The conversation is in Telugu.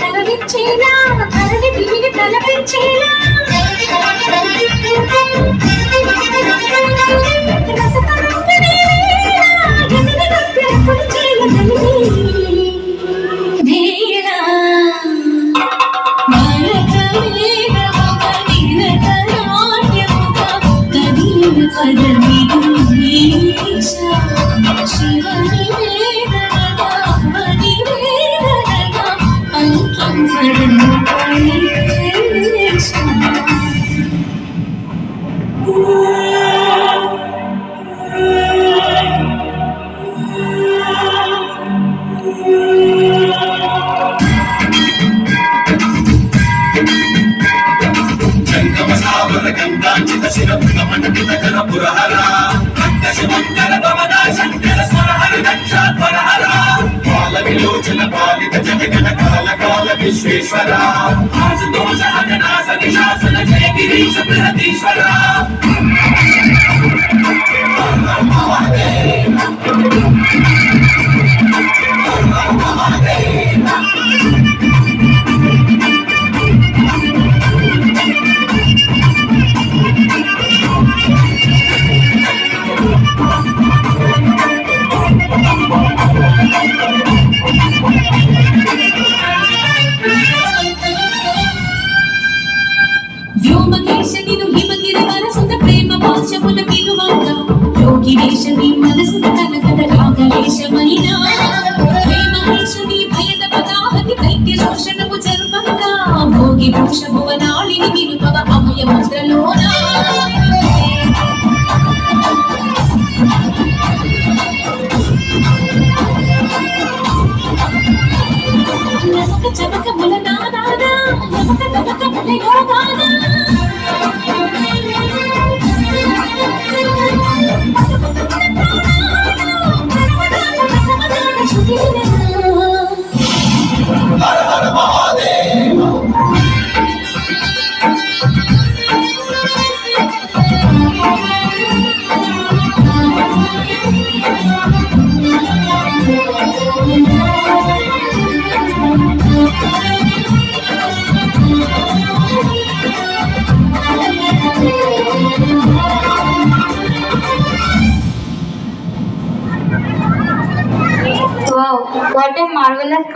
తలవించేలా ధరణి దివిని తలపించేలా గంధాంచిత శిరపుర మండిత కర పురహర మంగళ భవన శంకర స్వరహర దక్షాధ్వరహర కాల విలోచన పాలిత జగగణ కాల కాల విశ్వేశ్వర ఆశుతోష అగనాశ విశాసన జయ గిరీశ బృహదీశ్వర వ్యోమకేశనిను హిమగిరి వరసుత ప్రేమ పాశముల పిలువంగ యోగివేశని మనసున కనకద రాగలేశమైన ప్రేమకేశని భయద పదాహతి దైత్య శోషణము జర్మంగా భోగి భూష భువనాళిని వినుపవ అమయ ముద్రలోన నమక చమక ముల నానాదా నమక తమక ముల యోగానా హర హర Mahadeva Wow, what a marvelous